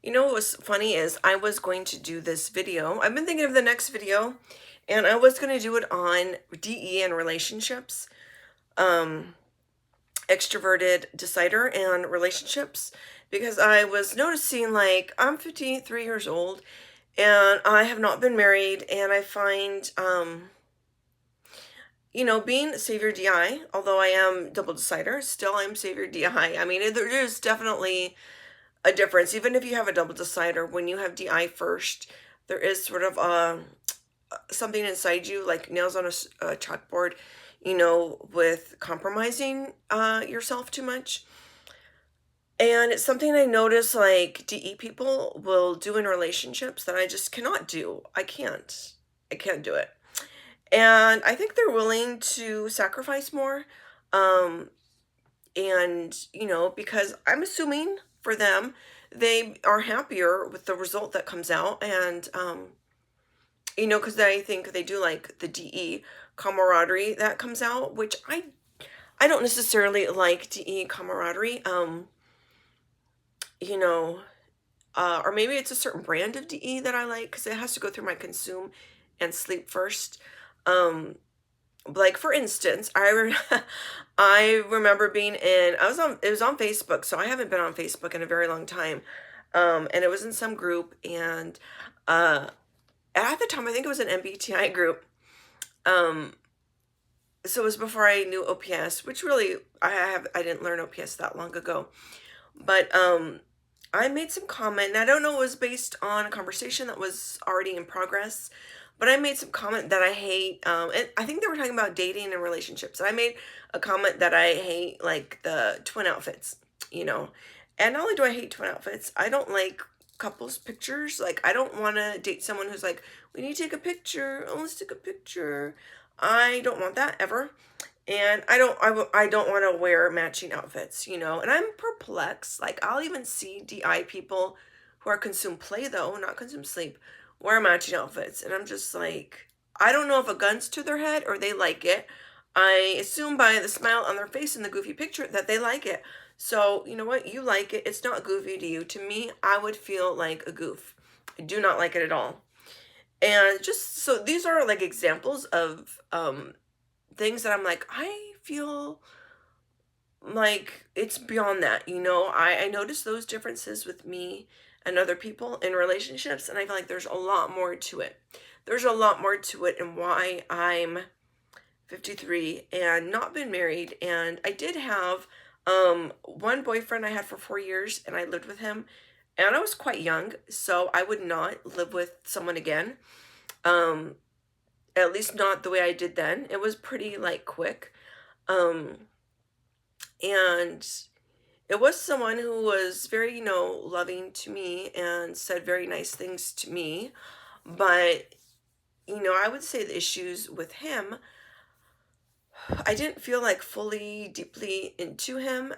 You know what's funny is I was going to do this video. I've been thinking of the next video, and I was going to do it on DE and relationships, um, extroverted decider and relationships, because I was noticing like I'm 53 years old and I have not been married, and I find, being Savior DI, although I am double decider, still I'm Savior DI. I mean, there's definitely a difference. Even if you have a double decider, when you have DI first, there is sort of something inside you, like nails on a chalkboard, with compromising yourself too much. And it's something I notice like DE people will do in relationships that I just cannot do. I can't. I can't do it. And I think they're willing to sacrifice more. Um, because I'm assuming for them, they are happier with the result that comes out. And, because I think they do like the DE camaraderie that comes out, which I don't necessarily like DE camaraderie. You know, or maybe it's a certain brand of DE that I like because it has to go through my consume and sleep first. Um, like for instance, I remember being in it was on Facebook, so I haven't been on Facebook in a very long time. And it was in some group, and uh at the time I think it was an MBTI group. Um so it was before I knew OPS, which really I didn't learn OPS that long ago. But I made some comment, and I don't know, it was based on a conversation that was already in progress, but I made some comment that I hate, and I think they were talking about dating and relationships. And I made a comment that I hate like the twin outfits, you know. And not only do I hate twin outfits, I don't like couples pictures. Like I don't want to date someone who's like, we need to take a picture. Oh, let's take a picture. I don't want that ever. And I don't want to wear matching outfits, and I'm perplexed. Like I'll even see DI people who are consume play though, not consume sleep, wear matching outfits, and I'm just like, I don't know if a gun's to their head or they like it. I assume by the smile on their face in the goofy picture that they like it. So you know what, you like it, it's not goofy to you. To me, I would feel like a goof. I do not like it at all. And just so these are like examples of things that I'm like, I feel like it's beyond that, I notice those differences with me and other people in relationships, and I feel like there's a lot more to it. There's a lot more to it, and why I'm 53 and not been married. And I did have one boyfriend I had for 4 years, and I lived with him, and I was quite young, so I would not live with someone again. Um, at least not the way I did then. It was pretty like quick. Um, and it was someone who was very, loving to me and said very nice things to me. But, I would say the issues with him, I didn't feel like fully deeply into him.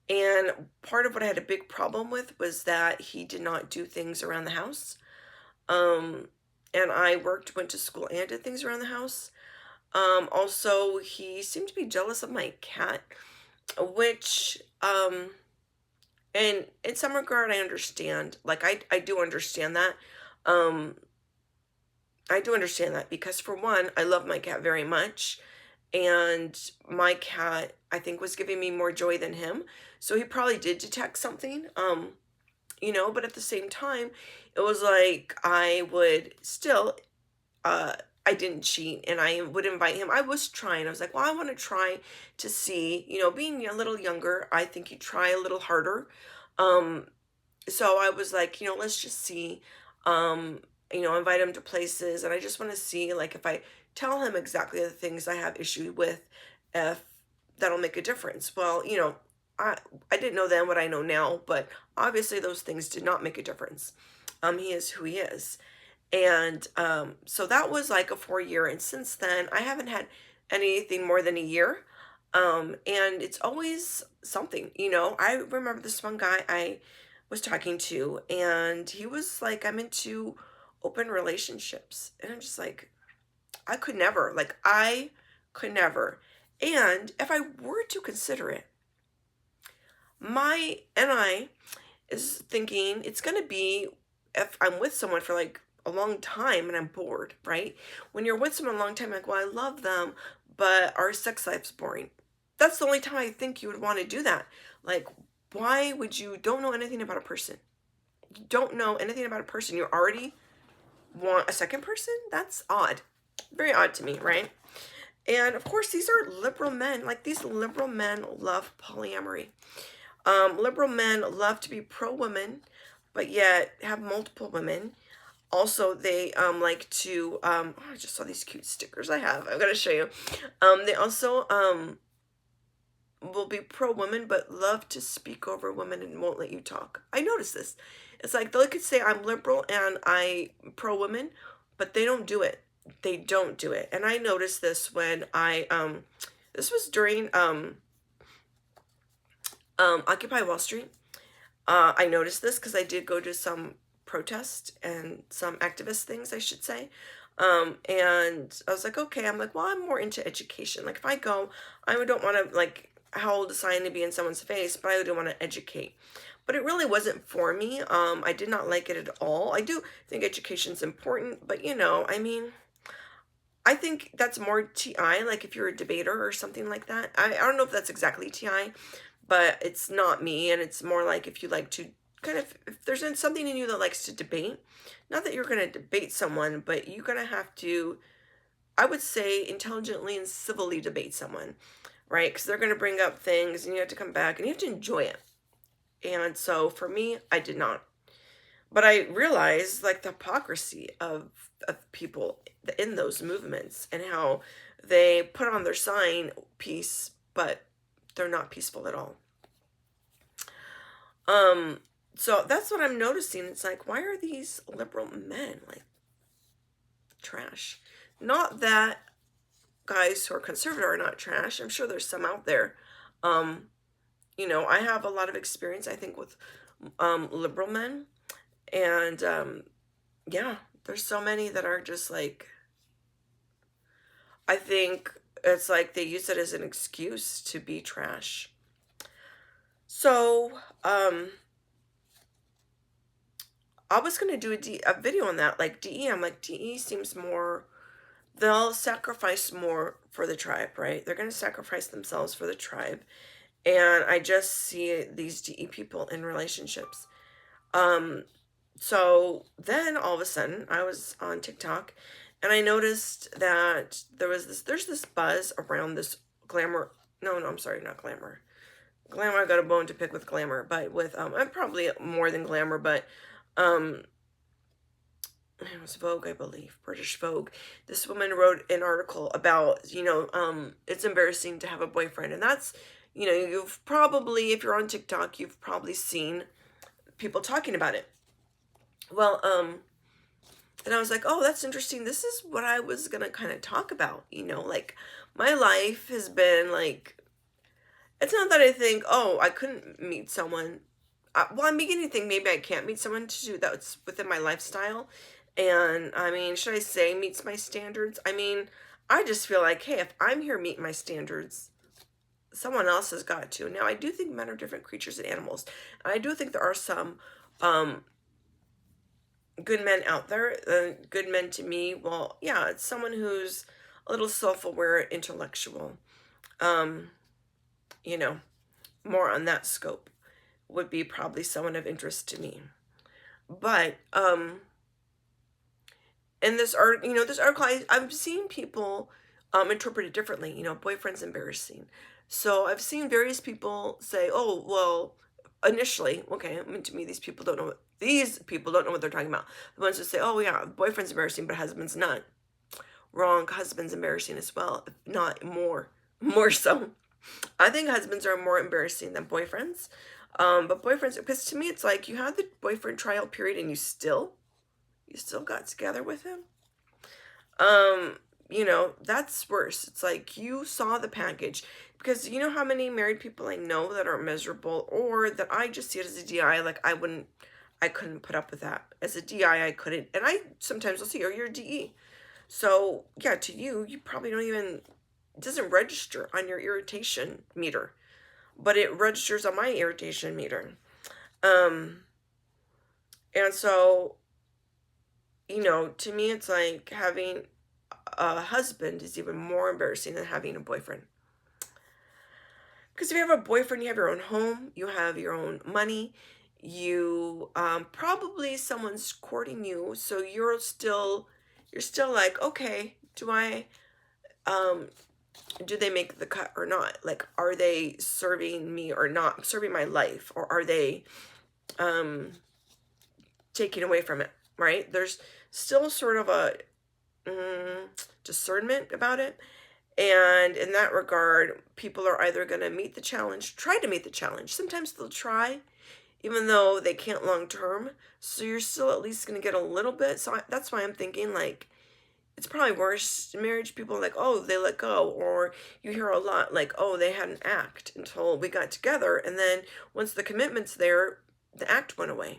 And part of what I had a big problem with was that he did not do things around the house. Um, and I went to school and did things around the house. Also, he seemed to be jealous of my cat, which, and in some regard, I understand. Like, I do understand that. Um, I do understand that because, for one, I love my cat very much. And my cat, I think, was giving me more joy than him. So he probably did detect something. But at the same time, it was like I would still, uh, I didn't cheat, and I would invite him. I was trying. I was like, well, I want to try to see, being a little younger, I think you try a little harder. Um, so I was like, let's just see, um, invite him to places. And I just want to see, like, if I tell him exactly the things I have issue with, if that'll make a difference. Well, I, I didn't know then what I know now, but obviously those things did not make a difference. He is who he is. And so that was like a 4 year. And since then, I haven't had anything more than a year. And it's always something, I remember this one guy I was talking to, and he was like, I'm into open relationships. And I'm just like, I could never. And if I were to consider it, my and I is thinking it's going to be if I'm with someone for like a long time and I'm bored, right? When you're with someone a long time, like, well, I love them, but our sex life's boring. That's the only time I think you would want to do that. Like, why would you don't know anything about a person? You don't know anything about a person. You already want a second person? That's odd. Very odd to me, right? And of course, these are liberal men. Like, these liberal men love polyamory. Liberal men love to be pro women, but yet have multiple women. Also, they like to oh, I just saw these cute stickers I have. I'm gonna show you. They also will be pro women, but love to speak over women and won't let you talk. I noticed this. It's like they could say I'm liberal and I pro women, but they don't do it. They don't do it. And I noticed this when I this was during Occupy Wall Street. I noticed this because I did go to some protest and some activist things, I should say. And I was like, okay, I'm like, well, I'm more into education. Like, if I go, I don't want to like hold a sign to be in someone's face, but I do want to educate. But it really wasn't for me. I did not like it at all. I do think education's important, but I mean, I think that's more TI, like if you're a debater or something like that. I don't know if that's exactly TI, but it's not me. And it's more like if you like to kind of, if there's something in you that likes to debate, not that you're going to debate someone, but you're going to have to, I would say, intelligently and civilly debate someone, right? Because they're going to bring up things and you have to come back and you have to enjoy it. And so for me, I did not. But I realized like the hypocrisy of people in those movements and how they put on their sign peace, but they're not peaceful at all. Um, so that's what I'm noticing. It's like, why are these liberal men like trash? Not that guys who are conservative are not trash. I'm sure there's some out there. Um, I have a lot of experience, I think, with liberal men. And yeah, there's so many that are just like, I think it's like they use it as an excuse to be trash. So, I was gonna do a video on that, like DE. I'm like, DE seems more, they'll sacrifice more for the tribe, right? They're gonna sacrifice themselves for the tribe. And I just see these DE people in relationships. Um, so then all of a sudden I was on TikTok and I noticed that there's this buzz around this glamour. No, I'm sorry, not glamour. Glamour, I got a bone to pick with glamour, but with I'm probably more than glamour, but um it was Vogue, I believe, British Vogue. This woman wrote an article about, it's embarrassing to have a boyfriend. And that's, you've probably, if you're on TikTok, you've probably seen people talking about it. Well, and I was like, oh, that's interesting. This is what I was going to kind of talk about, like my life has been like, it's not that I think, oh, I couldn't meet someone. Well, I'm beginning to think maybe I can't meet someone to do that's within my lifestyle. And I mean, should I say meets my standards? I mean, I just feel like, hey, if I'm here meeting my standards, someone else has got to. Now, I do think men are different creatures and animals. And I do think there are some good men out there. Good men to me, well, yeah, it's someone who's a little self-aware, intellectual. Um, you know, more on that scope would be probably someone of interest to me. But in this art, this article, I've seen people interpret it differently. Boyfriend's embarrassing. So I've seen various people say, "Oh, well, initially, okay." I mean, to me, these people don't know what they're talking about. The ones who say, "Oh, yeah, boyfriend's embarrassing, but husband's not." Wrong. Husband's embarrassing as well, if not more so. I think husbands are more embarrassing than boyfriends. But boyfriends, because to me, it's like you had the boyfriend trial period, and you still got together with him. That's worse. It's like you saw the package, because you know how many married people I know that are miserable, or that I just see it as a DI. Like I couldn't put up with that as a DI. I couldn't, and I sometimes will see, oh, you're a DE. So yeah, to you, you probably don't even, it doesn't register on your irritation meter, but it registers on my irritation meter. Um, and so, to me, it's like having a husband is even more embarrassing than having a boyfriend. Because if you have a boyfriend, you have your own home, you have your own money, you probably someone's courting you, so you're still like, okay, um do they make the cut or not? Like, are they serving me or not, serving my life, or are they um taking away from it, right? There's still sort of a discernment about it. And in that regard, people are either going to meet the challenge, try to meet the challenge. Sometimes they'll try, even though they can't long term. So you're still at least going to get a little bit. So that's why I'm thinking, like, it's probably worse in marriage. People are like, oh, they let go. Or you hear a lot like, oh, they had an act until we got together. And then once the commitment's there, the act went away.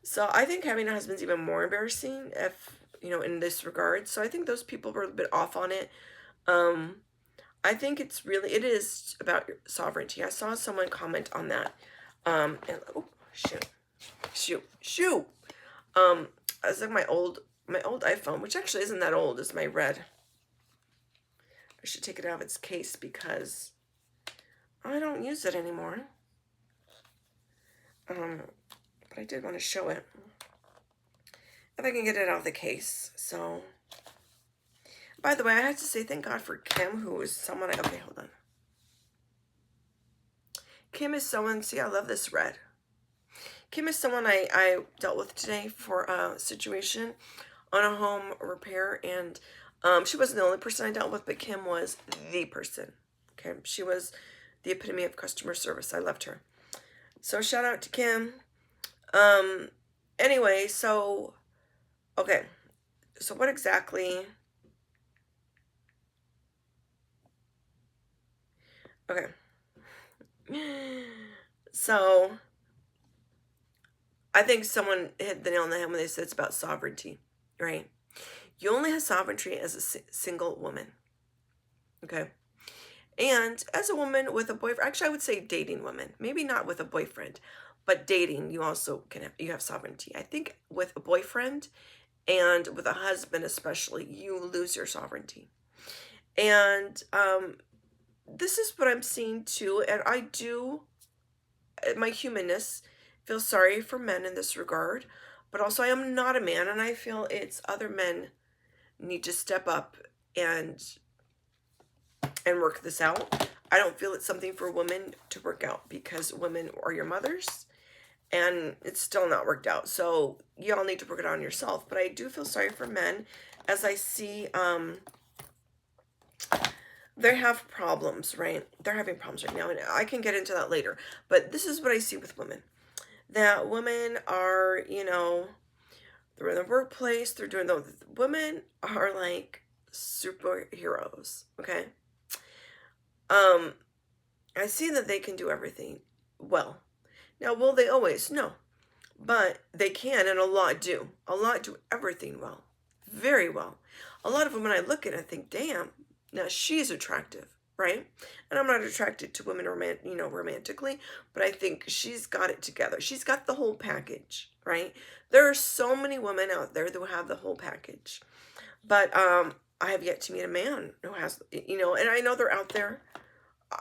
So I think having a husband's even more embarrassing if, in this regard. So I think those people were a bit off on it. Um, I think it is about your sovereignty. I saw someone comment on that. And oh, shoot. I was like my old iPhone, which actually isn't that old, is my red. I should take it out of its case because I don't use it anymore. But I did want to show it. If I can get it out of the case. So, by the way, I have to say thank God for Kim, who is someone okay, hold on. Kim is someone, see, I love this red. Kim is someone I dealt with today for a situation on a home repair, and she wasn't the only person I dealt with, but Kim was the person. Okay, she was the epitome of customer service. I loved her. So shout out to Kim. Anyway, so, okay, so what exactly, okay, so I think someone hit the nail on the head when they said it's about sovereignty, right? You only have sovereignty as a single woman, okay? And as a woman with a boyfriend, actually I would say dating women, maybe not with a boyfriend, but dating, you also you have sovereignty. I think with a boyfriend and with a husband especially, you lose your sovereignty. And this is what I'm seeing too, and I do, my humanness, feel sorry for men in this regard, but also I am not a man, and I feel it's other men need to step up and work this out. I don't feel it's something for women to work out because women are your mothers, and it's still not worked out. So y'all need to work it out on yourself. But I do feel sorry for men as I see they have problems, right? They're having problems right now, and I can get into that later. But this is what I see with women. That women are, they're in the workplace, they're doing women are like superheroes, okay? I see that they can do everything well. Now, will they always? No. But they can, and a lot do. A lot do everything well. Very well. A lot of women I look at, I think, damn, now she's attractive, right? And I'm not attracted to women romantically, but I think she's got it together. She's got the whole package, right? There are so many women out there that have the whole package. But I have yet to meet a man who has, and I know they're out there.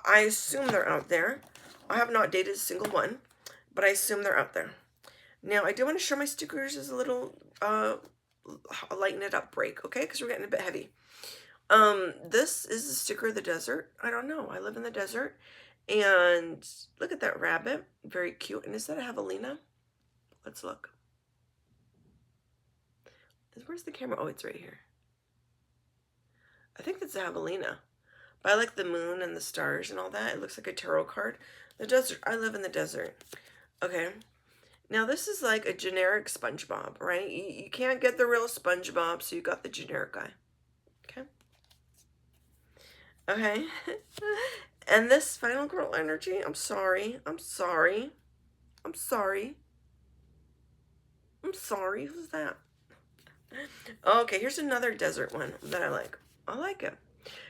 I assume they're out there. I have not dated a single one, but I assume they're out there. Now, I do want to show my stickers as a little lighten it up break, okay? Because we're getting a bit heavy. This is the sticker of the desert. I don't know. I live in the desert. And look at that rabbit. Very cute. And is that a javelina? Let's look. Where's the camera? Oh, it's right here. I think that's a javelina. But I like the moon and the stars and all that. It looks like a tarot card. The desert. I live in the desert. Okay. Now, this is like a generic SpongeBob, right? You can't get the real SpongeBob, so you got the generic guy. Okay. Okay. And this Final Girl energy, I'm sorry. Who's that? Okay, here's another desert one that I like. I like it.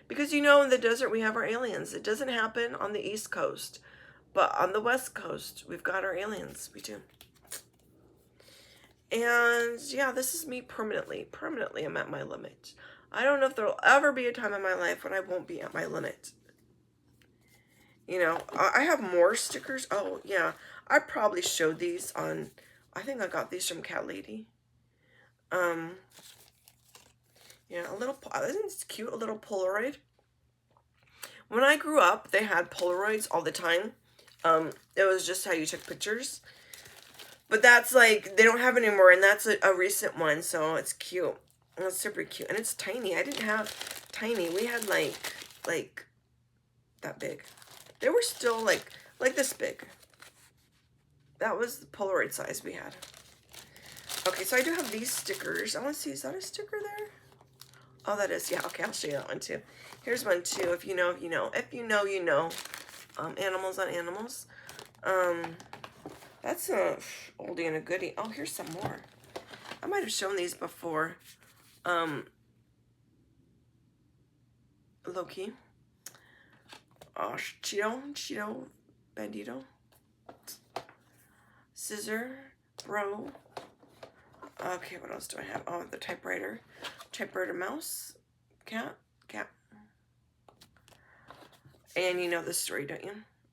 Because in the desert we have our aliens. It doesn't happen on the East Coast. But on the West Coast, we've got our aliens. We do. And yeah, this is me permanently. Permanently, I'm at my limit. I don't know if there'll ever be a time in my life when I won't be at my limit. You know, I have more stickers. Oh, yeah. I probably showed these on, I think I got these from Cat Lady. Yeah, isn't this cute? A little Polaroid. When I grew up, they had Polaroids all the time. It was just how you took pictures. But that's like, they don't have it anymore, and that's a recent one, so it's cute. It's super cute, and it's tiny. I didn't have tiny. We had like that big. They were still like this big. That was the Polaroid size we had. Okay, so I do have these stickers. I want to see, is that a sticker there? Oh, that is, yeah, okay, I'll show you that one too. Here's one too, if you know, you know. If you know, you know. Animals on animals. That's a oldie and a goodie. Oh, here's some more. I might have shown these before. Low-key. Oh, Cheeto, Bandito. Scissor, Bro. Okay, what else do I have? Oh, the typewriter. Typewriter mouse. Cat. And you know this story, don't you?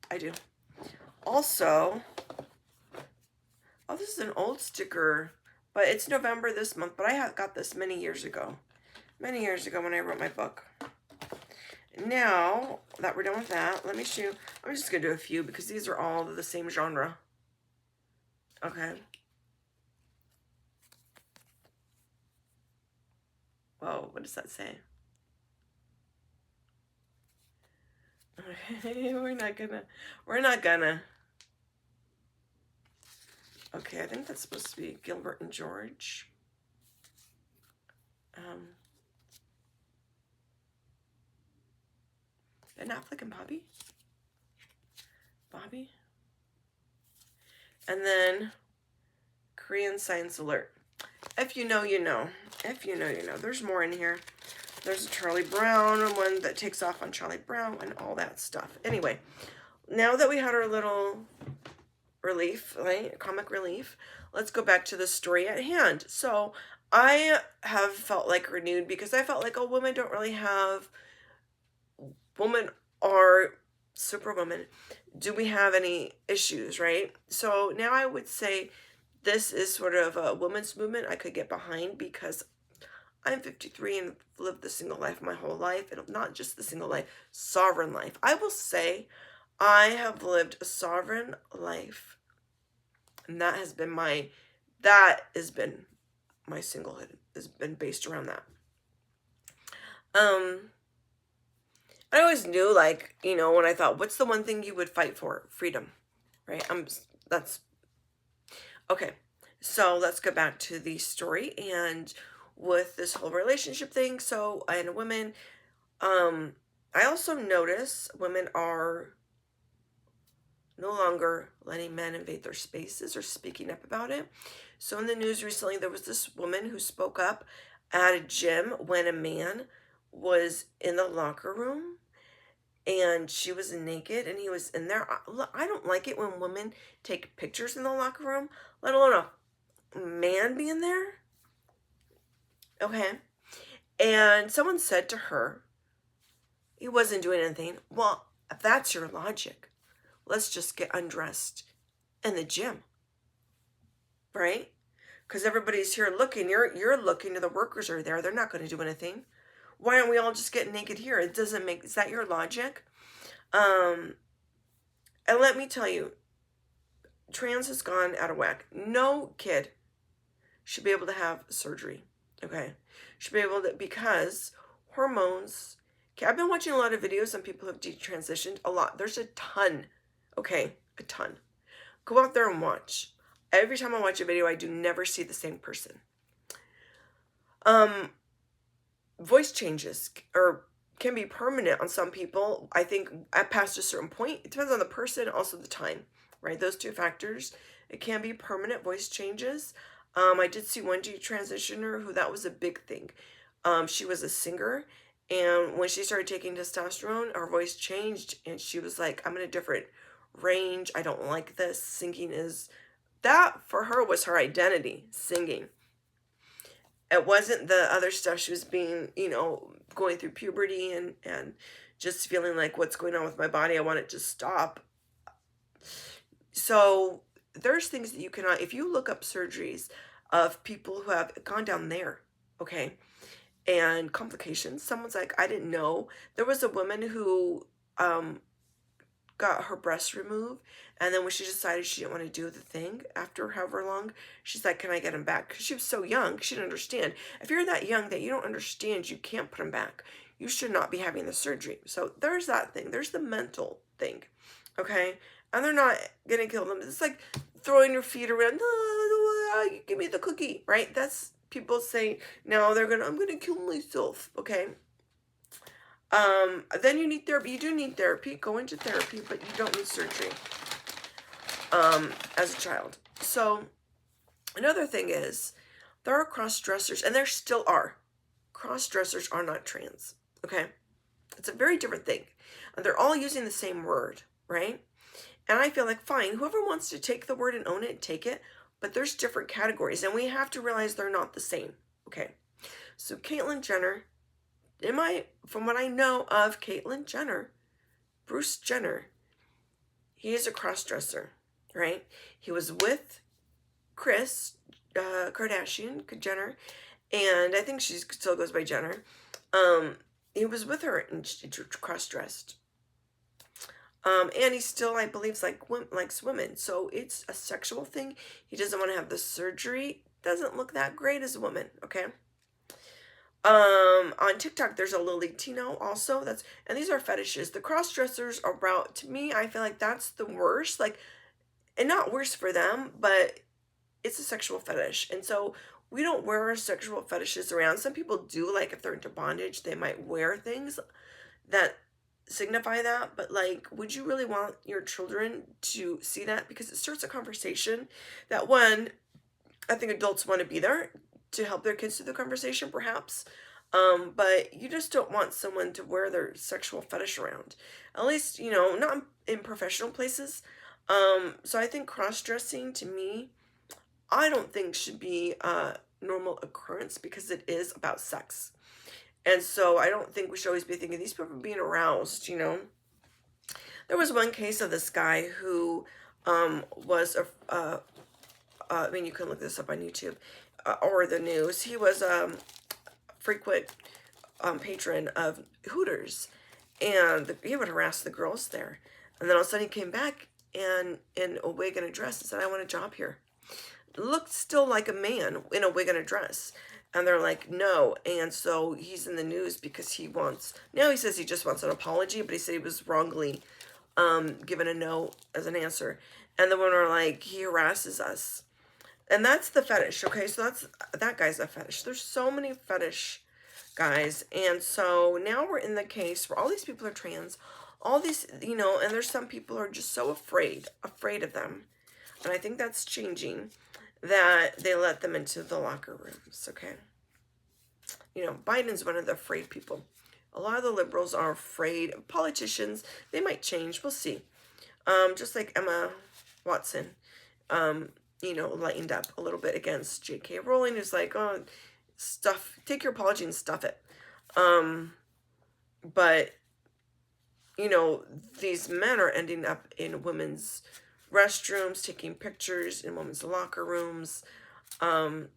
I do. Also, oh, this is an old sticker, but it's November this month, but I got this many years ago. Many years ago when I wrote my book. Now that we're done with that, let me show you. I'm just going to do a few because these are all the same genre. Okay. Whoa, what does that say? we're not gonna. Okay, I think that's supposed to be Gilbert and George. Ben Affleck and Bobby. And then Korean Science Alert. If you know, you know. If you know, you know. There's more in here. There's a Charlie Brown one that takes off on Charlie Brown and all that stuff. Anyway, now that we had our little relief, right? Comic relief, let's go back to the story at hand. So I have felt like renewed because I felt like, oh, women don't really have, women are superwomen. Do we have any issues, right? So now I would say this is sort of a women's movement I could get behind because I'm 53 and lived the single life my whole life, and not just the single life, sovereign life. I will say I have lived a sovereign life, and that has been my singlehood has been based around that. I always knew, like, you know, when I thought, what's the one thing you would fight for? Freedom, right? That's okay. So let's go back to the story and with this whole relationship thing. So, and women, I also notice women are no longer letting men invade their spaces or speaking up about it. So in the news recently, there was this woman who spoke up at a gym when a man was in the locker room and she was naked and he was in there. I don't like it when women take pictures in the locker room, let alone a man being there. Okay. And someone said to her, he wasn't doing anything. Well, if that's your logic, let's just get undressed in the gym, right? Because everybody's here looking. You're looking, and the workers are there. They're not going to do anything. Why aren't we all just getting naked here? It doesn't make. Is that your logic? And let me tell you, trans has gone out of whack. No kid should be able to have surgery. Okay, should be able to, because hormones. Okay, I've been watching a lot of videos on people who have detransitioned. A lot. There's a ton. Okay, a ton. Go out there and watch. Every time I watch a video, I do never see the same person. Voice changes can be permanent on some people. I think at past a certain point, it depends on the person, also the time, right? Those two factors. It can be permanent voice changes. I did see one detransitioner who that was a big thing. She was a singer, and when she started taking testosterone, her voice changed, and she was like, I'm in a different range. I don't like this. Singing is, that for her was her identity, singing. It wasn't the other stuff she was being, going through puberty and just feeling like what's going on with my body. I want it to stop. So there's things that you cannot, if you look up surgeries of people who have gone down there, okay, and complications, someone's like, I didn't know. There was a woman who got her breast removed, and then when she decided she didn't want to do the thing after however long, she's like, can I get them back? Because she was so young, she didn't understand. If you're that young that you don't understand, you can't put them back. You should not be having the surgery. So there's that thing. There's the mental thing, okay? And they're not gonna kill them. It's like throwing your feet around, give me the cookie, right? That's people say, no, I'm gonna kill myself, okay? Then you need therapy. You do need therapy. Go into therapy, but you don't need surgery as a child. So another thing is there are cross-dressers, and there still are. Cross-dressers are not trans, okay? It's a very different thing. And they're all using the same word, right? And I feel like, fine, whoever wants to take the word and own it, take it. But there's different categories, and we have to realize they're not the same, okay? So Caitlyn Jenner, from what I know of Caitlyn Jenner, Bruce Jenner, he is a cross-dresser, right? He was with Kris Kardashian Jenner, and I think she still goes by Jenner. He was with her and she cross-dressed. And he still, I believe, likes women. So it's a sexual thing. He doesn't want to have the surgery. Doesn't look that great as a woman, okay? On TikTok, there's a Lily Tino also. And these are fetishes. The cross-dressers are about, to me, I feel like that's the worst. Like, and not worse for them, but it's a sexual fetish. And so we don't wear our sexual fetishes around. Some people do, like if they're into bondage, they might wear things that signify that. But like, would you really want your children to see that? Because it starts a conversation that, one, I think adults want to be there to help their kids through the conversation, perhaps. But you just don't want someone to wear their sexual fetish around. At least, not in professional places. So I think cross-dressing, to me, I don't think should be a normal occurrence because it is about sex. And so I don't think we should always be thinking these people are being aroused, There was one case of this guy who was you can look this up on YouTube or the news. He was a frequent patron of Hooters, and he would harass the girls there. And then all of a sudden he came back and in a wig and a dress and said, I want a job here. Looked still like a man in a wig and a dress. And they're like, no. And so he's in the news because now he says he just wants an apology, but he said he was wrongly given a no as an answer. And the women are like, he harasses us. And that's the fetish, okay? So that guy's a fetish. There's so many fetish guys. And so now we're in the case where all these people are trans. All these, and there's some people who are just so afraid of them. And I think that's changing, that they let them into the locker rooms, okay? Biden's one of the afraid people. A lot of the liberals are afraid. Politicians, they might change. We'll see. Just like Emma Watson, lightened up a little bit against J.K. Rowling, who's like, oh, take your apology and stuff it. But, these men are ending up in women's restrooms, taking pictures in women's locker rooms. And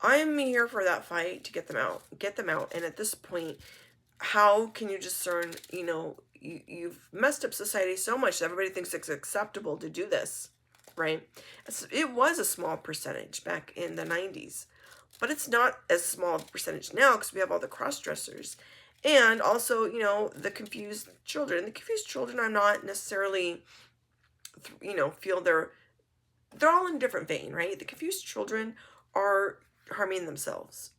I'm here for that fight to get them out. And at this point, how can you discern, you've messed up society so much that everybody thinks it's acceptable to do this, right? It was a small percentage back in the 90s, but it's not as small a percentage now because we have all the cross-dressers. And also, the confused children. The confused children are not necessarily, feel they're all in a different vein, right? The confused children are harming themselves,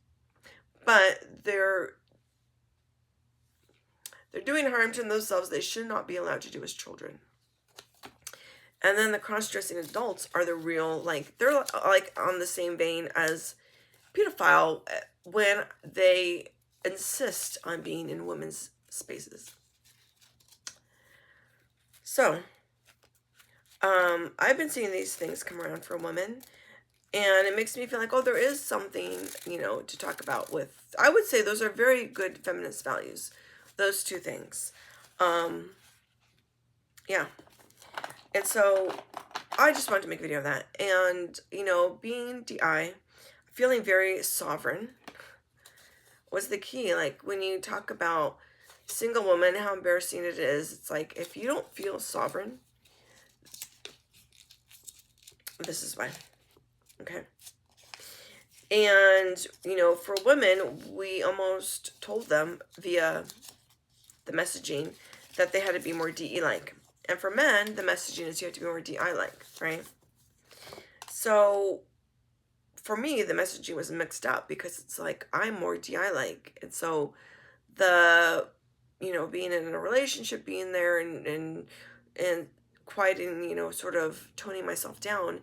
but they're doing harm to themselves they should not be allowed to do as children. And then the cross-dressing adults are the real, they're like on the same vein as pedophile when they insist on being in women's spaces. So, I've been seeing these things come around for women, and it makes me feel like, oh, there is something, to talk about with. I would say those are very good feminist values, those two things. Um, yeah. And so I just wanted to make a video of that. And, being DI, feeling very sovereign was the key. Like when you talk about single woman, how embarrassing it is. It's like, if you don't feel sovereign, this is why. Okay. And, for women, we almost told them via the messaging that they had to be more DE-like. And for men, the messaging is you have to be more DI-like, right? So for me, the messaging was mixed up because it's like, I'm more DI-like. And so the, being in a relationship, being there and quieting, sort of toning myself down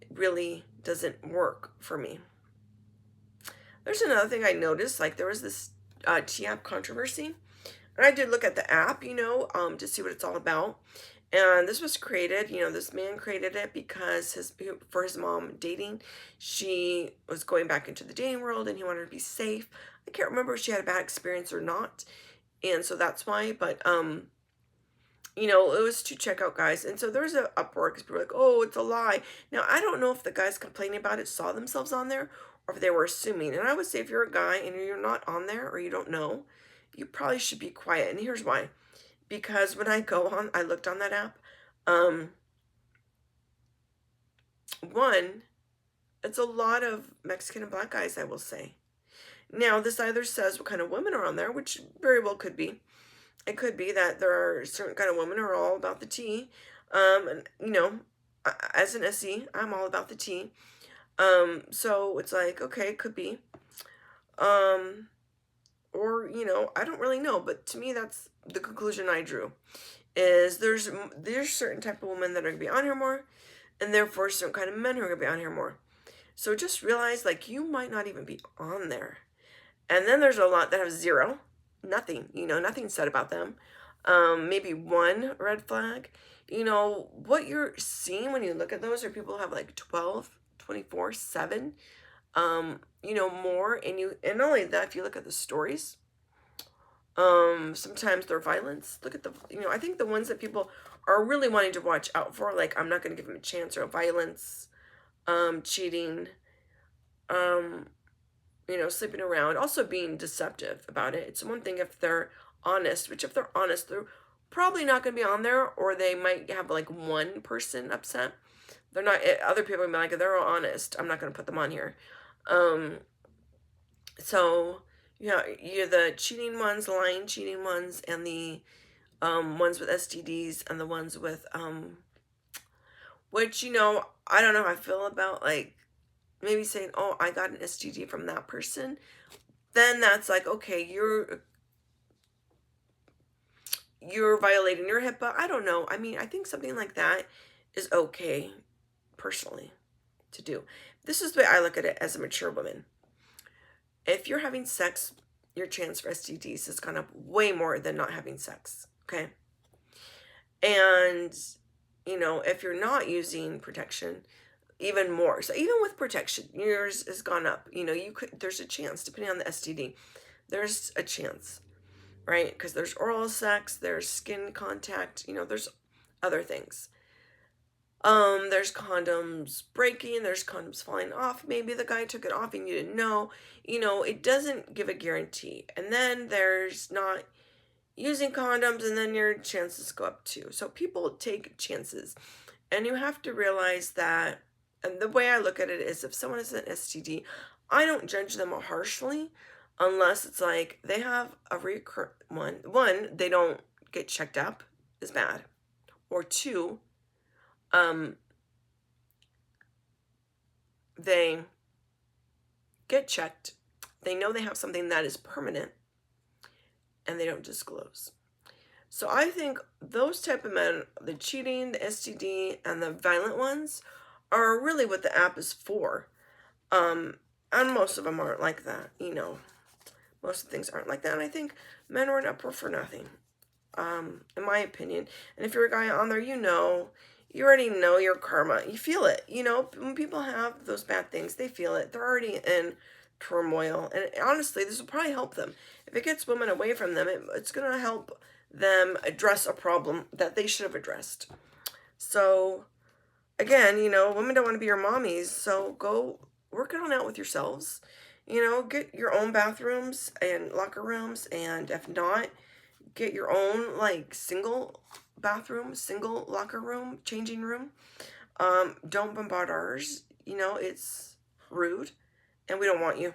really doesn't work for me. There's another thing I noticed, like there was this T-app controversy, and I did look at the app, to see what it's all about. And this was created, this man created it because for his mom dating, she was going back into the dating world and he wanted to be safe. I can't remember if she had a bad experience or not, and so that's why. But it was to check out guys, and so there was an uproar because people were like, "Oh, it's a lie." Now I don't know if the guys complaining about it saw themselves on there or if they were assuming. And I would say if you're a guy and you're not on there or you don't know, you probably should be quiet. And here's why: because when I looked on that app. One, it's a lot of Mexican and black guys, I will say. Now, this either says what kind of women are on there, which very well could be. It could be that there are certain kind of women who are all about the tea. And as an SE, I'm all about the tea. So it's like, okay, it could be. Or, I don't really know, but to me, that's the conclusion I drew. Is there's certain type of women that are gonna be on here more, and therefore certain kind of men who are gonna be on here more. So just realize, like, you might not even be on there. And then there's a lot that have zero, nothing, nothing said about them. Maybe one red flag. What you're seeing when you look at those are people who have like 12, 24, 7, more. And not only that, if you look at the stories, sometimes they're violence. Look at I think the ones that people are really wanting to watch out for, like, I'm not going to give them a chance, or violence, cheating, sleeping around, also being deceptive about it. It's one thing if they're honest, which if they're honest, they're probably not going to be on there, or they might have like one person upset. They're not, other people will be like, they're all honest, I'm not going to put them on here. So, you're the cheating ones, the lying cheating ones, and the ones with STDs, and the ones with, which, I don't know how I feel about, like, maybe saying, oh, I got an STD from that person. Then that's like, okay, you're violating your HIPAA. I don't know. I mean, I think something like that is okay, personally, to do. This is the way I look at it as a mature woman. If you're having sex, your chance for STDs has gone up way more than not having sex, okay? And, if you're not using protection, even more. So even with protection, yours has gone up. There's a chance, depending on the STD, there's a chance, right? Because there's oral sex, there's skin contact, there's other things. There's condoms breaking, there's condoms falling off. Maybe the guy took it off and you didn't know. It doesn't give a guarantee. And then there's not using condoms, and then your chances go up too. So people take chances. And you have to realize that, and the way I look at it is, if someone has an STD, I don't judge them harshly unless it's like they have a recurrent one. One, they don't get checked up, is bad. Or two, they get checked, they know they have something that is permanent, and they don't disclose. So I think those type of men, the cheating, the STD, and the violent ones, are really what the app is for. And most of them aren't like that, Most of the things aren't like that, and I think men are an uproar for nothing. in my opinion. And if you're a guy on there, you already know your karma. You feel it. When people have those bad things, they feel it. They're already in turmoil. And honestly, this will probably help them. If it gets women away from them, it's going to help them address a problem that they should have addressed. So, again, women don't want to be your mommies. So go work it on out with yourselves. Get your own bathrooms and locker rooms. And if not, get your own like single bathroom, single locker room, changing room. Don't bombard ours. It's rude and we don't want you.